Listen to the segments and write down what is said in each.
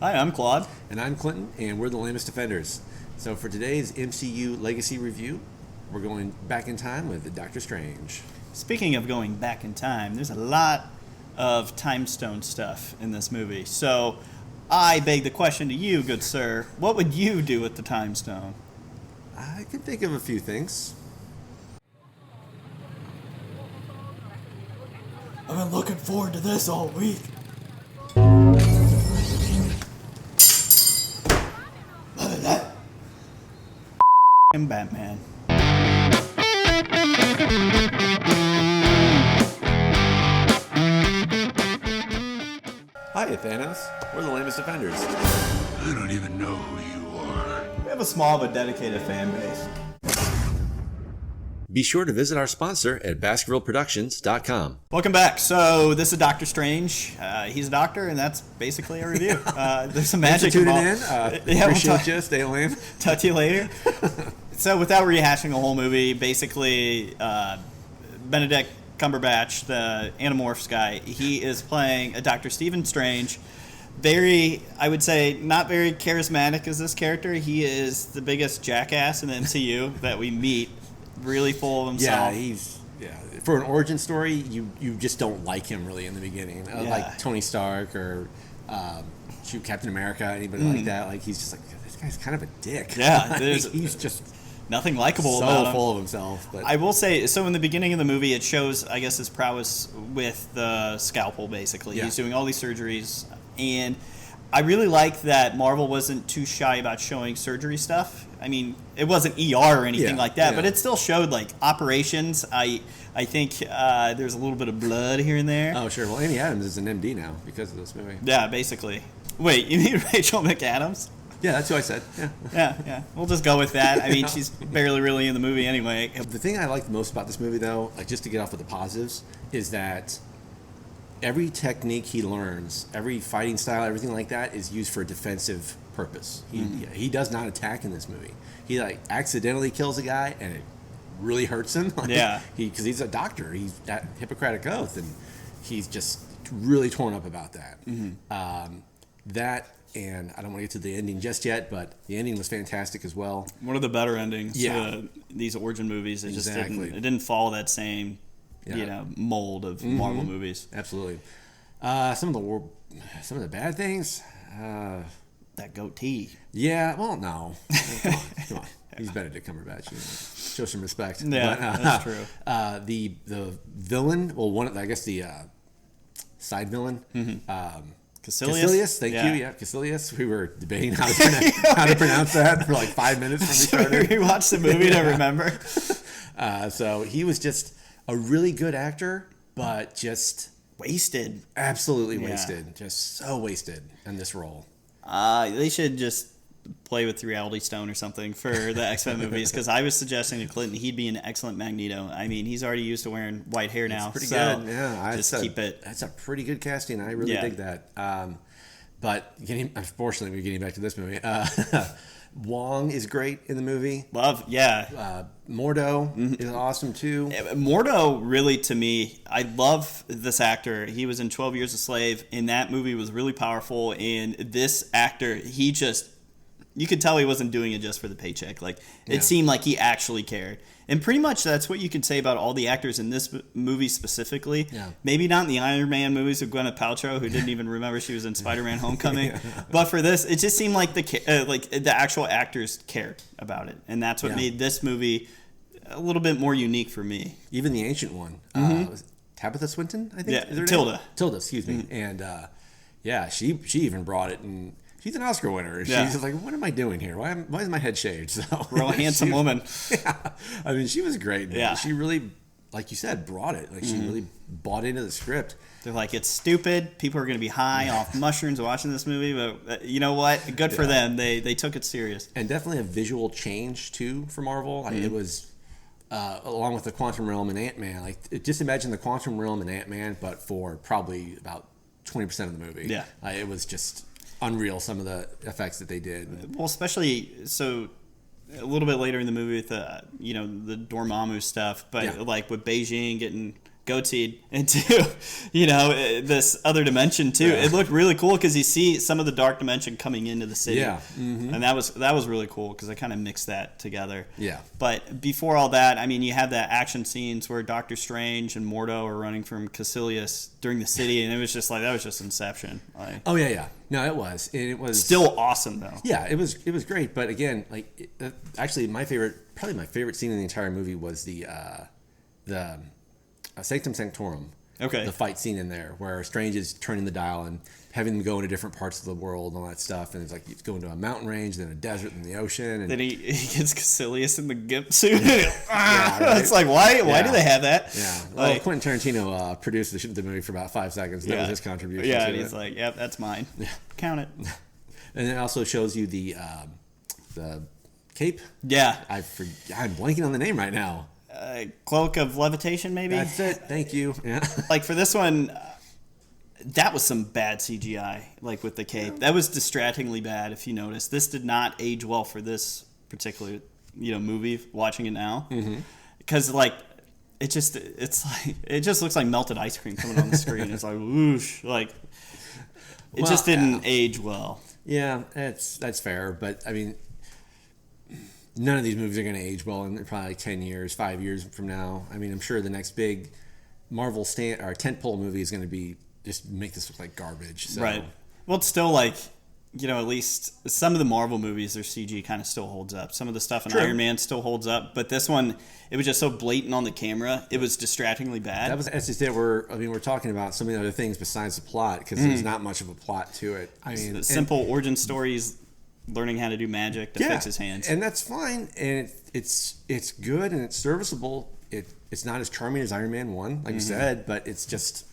Hi, I'm Claude. And I'm Clinton, and we're the Lamest Defenders. So for today's MCU Legacy Review, we're going back in time with Doctor Strange. Speaking of going back in time, there's a lot of time stone stuff in this movie. So I beg the question to you, good sir, what would you do with the time stone? I can think of a few things. I've been looking forward to this all week. I'm Batman. Hiya, Thanos. We're the Lamest Defenders. I don't even know who you are. We have a small but dedicated fan base. Be sure to visit our sponsor at BaskervilleProductions.com. Welcome back. So this is Doctor Strange. He's a doctor, and that's basically a review. There's some magic Thanks for tuning in. Appreciate you. Stay lame. Talk to you later. So without rehashing the whole movie, basically Benedict Cumberbatch, the Animorphs guy, he is playing a Dr. Stephen Strange. Very, I would say, not very charismatic as this character. He is the biggest jackass in the MCU that we meet. Really full of himself. For an origin story, you just don't like him really in the beginning. Like Tony Stark or Captain America, anybody like that. Like he's just like, this guy's kind of a dick. Yeah, he's just nothing likable so about him. Full of himself. But I will say, so in the beginning of the movie, it shows, I guess, his prowess with the scalpel. Basically, he's doing all these surgeries, and I really like that Marvel wasn't too shy about showing surgery stuff. I mean, it wasn't ER or anything like that, but it still showed like operations. I think there's a little bit of blood here and there. Oh, sure. Well, Amy Adams is an MD now because of this movie. Yeah, basically. Wait, you mean Rachel McAdams? Yeah, that's who I said. Yeah. Yeah. We'll just go with that. I mean, she's barely really in the movie anyway. The thing I like the most about this movie, though, like just to get off with the positives, is that every technique he learns, every fighting style, everything like that is used for a defensive purpose. He does not attack in this movie. He like accidentally kills a guy and it really hurts him. Because he's a doctor. He's at Hippocratic Oath, and he's just really torn up about that. That, and I don't want to get to the ending just yet, but the ending was fantastic as well. One of the better endings to these origin movies. It just didn't follow that same mold of Marvel movies. Absolutely. Some of the bad things. That goatee. Yeah. Well, no. Come on. He's Benedict Cumberbatch. Show some respect. Yeah, but, that's true. The villain. Well, the side villain. Caecilius. Thank you. Yeah, Caecilius. We were debating how to pronounce that for like 5 minutes when we started. We watched the movie to remember. So he was just a really good actor, but just wasted. Absolutely wasted. Just so wasted in this role. They should just play with the Reality Stone or something for the X-Men movies, because I was suggesting to Clinton he'd be an excellent Magneto. I mean, he's already used to wearing white hair now. It's pretty good. Yeah, keep it. That's a pretty good casting. I really dig that. But unfortunately, we're getting back to this movie. Wong is great in the movie. Mordo is awesome too. Mordo, really, to me, I love this actor. He was in 12 Years a Slave, and that movie was really powerful. And this actor, you could tell he wasn't doing it just for the paycheck. Like, it seemed like he actually cared. And pretty much that's what you can say about all the actors in this movie specifically. Yeah. Maybe not in the Iron Man movies with Gwyneth Paltrow, who didn't even remember she was in Spider-Man Homecoming. But for this, it just seemed like the actual actors cared about it. And that's what made this movie a little bit more unique for me. Even the ancient one. Was Tabitha Swinton, I think? Yeah, Tilda. Tilda, excuse me. And she even brought it, and she's an Oscar winner. She's like, what am I doing here? Why is my head shaved? So real handsome woman. Yeah. I mean, she was great. Yeah. She really, like you said, brought it. Like, she really bought into the script. They're like, it's stupid. People are going to be high off mushrooms watching this movie. But you know what? Good for them. They took it serious. And definitely a visual change, too, for Marvel. It was, along with the Quantum Realm and Ant-Man. Like, just imagine the Quantum Realm and Ant-Man, but for probably about 20% of the movie. Yeah. It was just unreal, some of the effects that they did. Well, especially so a little bit later in the movie with the Dormammu stuff, but like with Beijing getting goateed into, this other dimension too. Yeah. It looked really cool because you see some of the dark dimension coming into the city. Yeah. Mm-hmm. And that was really cool because I kind of mixed that together. Yeah. But before all that, I mean, you have the action scenes where Doctor Strange and Mordo are running from Caecilius during the city, and it was just like, that was just Inception. Oh yeah. No, it was. It was still awesome though. Yeah, it was great. But again, actually, probably my favorite scene in the entire movie was the Sanctum Sanctorum. Okay. The fight scene in there where Strange is turning the dial and having them go into different parts of the world and all that stuff. And it's like he's going to a mountain range, then a desert, then the ocean. And then he gets Caecilius in the gimp suit. Right? It's like, why do they have that? Yeah. Well, Quentin Tarantino produced the movie for about 5 seconds. That was his contribution. Yeah, to and he's like, yep, that's mine. Yeah. Count it. And it also shows you the cape. Yeah. I'm blanking on the name right now. Cloak of Levitation, maybe? That's it. Thank you. Yeah. Like, for this one, that was some bad CGI, like, with the cape. That was distractingly bad, if you notice. This did not age well for this particular, movie, watching it now. Because, like, it just looks like melted ice cream coming on the screen. It's like, whoosh. Like, it just didn't age well. Yeah, that's fair. But, I mean, none of these movies are going to age well in probably like 10 years, 5 years from now. I mean, I'm sure the next big Marvel tentpole movie is going to be just make this look like garbage. So. Right. Well, it's still like, at least some of the Marvel movies, their CG kind of still holds up. Some of the stuff in Iron Man still holds up. But this one, it was just so blatant on the camera. It was distractingly bad. That was, as you said, we're talking about so many other things besides the plot because there's not much of a plot to it. I mean, the simple origin stories. Learning how to do magic to fix his hands, and that's fine, and it's good and it's serviceable. It's not as charming as Iron Man 1, like you said, but it's just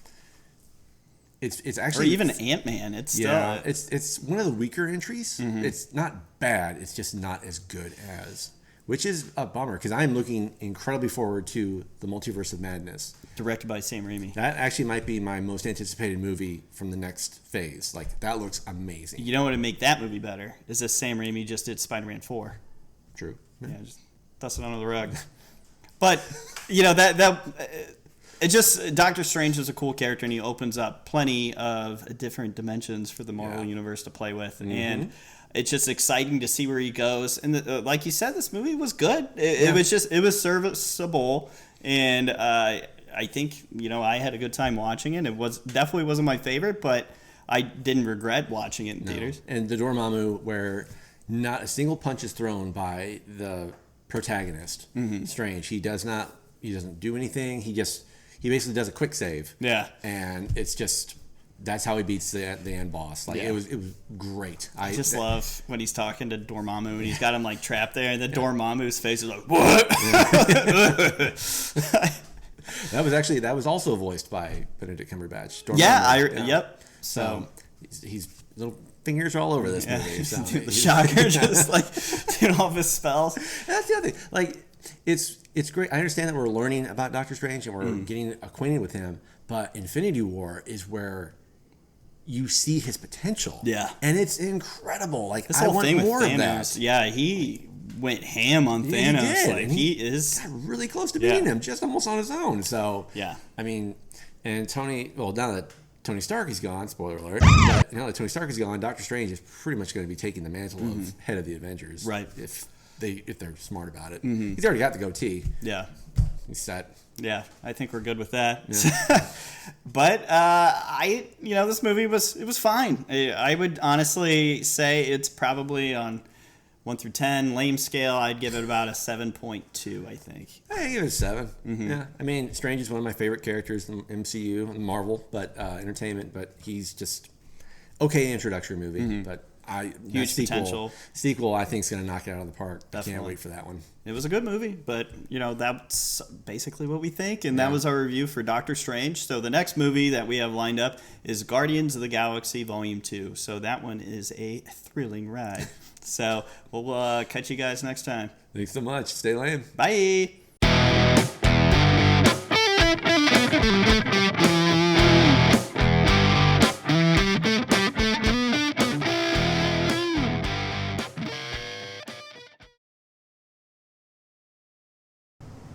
it's actually, or even Ant-Man. It's still it's one of the weaker entries. It's not bad. It's just not as good as, which is a bummer because I'm looking incredibly forward to the Multiverse of Madness. Directed by Sam Raimi. That actually might be my most anticipated movie from the next phase. Like, that looks amazing. You know what would make that movie better? Is this Sam Raimi just did Spider-Man 4. True. Yeah, just dust it under the rug. But, it just, Doctor Strange is a cool character, and he opens up plenty of different dimensions for the Marvel Universe to play with. And it's just exciting to see where he goes. And like you said, this movie was good. It was serviceable. And, I think, I had a good time watching it. It definitely wasn't my favorite, but I didn't regret watching it in theaters. And the Dormammu, where not a single punch is thrown by the protagonist, Strange. He doesn't do anything. He basically does a quick save. Yeah. And it's just, that's how he beats the end boss. Like, it was great. I just love when he's talking to Dormammu and he's got him like trapped there, and then Dormammu's face is like, what? That was also voiced by Benedict Cumberbatch. Dormammu. Yep. So he's little fingers all over this movie. So the Shocker just like doing all of his spells. That's the other thing. Like, it's great. I understand that we're learning about Doctor Strange and we're getting acquainted with him, but Infinity War is where you see his potential. Yeah. And it's incredible. Like, this whole I want thing more with of Thanos. that. Yeah, he went ham on Thanos. He did. Like, he is got really close to beating him, just almost on his own. So, yeah. I mean, and now that Tony Stark is gone, spoiler alert, but now that Tony Stark is gone, Doctor Strange is pretty much going to be taking the mantle of head of the Avengers. Right. If they're smart about it. He's already got the goatee. Yeah. He's set. Yeah, I think we're good with that. Yeah. But this movie was fine. I would honestly say it's probably on 1 through 10 lame scale. I'd give it about a 7.2. I think. I give it a 7. Yeah, I mean, Strange is one of my favorite characters in the MCU and Marvel, but entertainment. But he's just okay introductory movie. But huge potential. Sequel, I think, is going to knock it out of the park. Definitely. I can't wait for that one. It was a good movie, but that's basically what we think, and that was our review for Doctor Strange. So the next movie that we have lined up is Guardians of the Galaxy Volume 2. So that one is a thrilling ride. So we'll catch you guys next time. Thanks so much. Stay lame. Bye.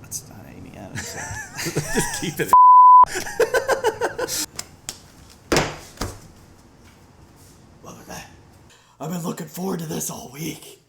That's not Amy Adams. Just keep it. What was that? I've been looking forward to this all week.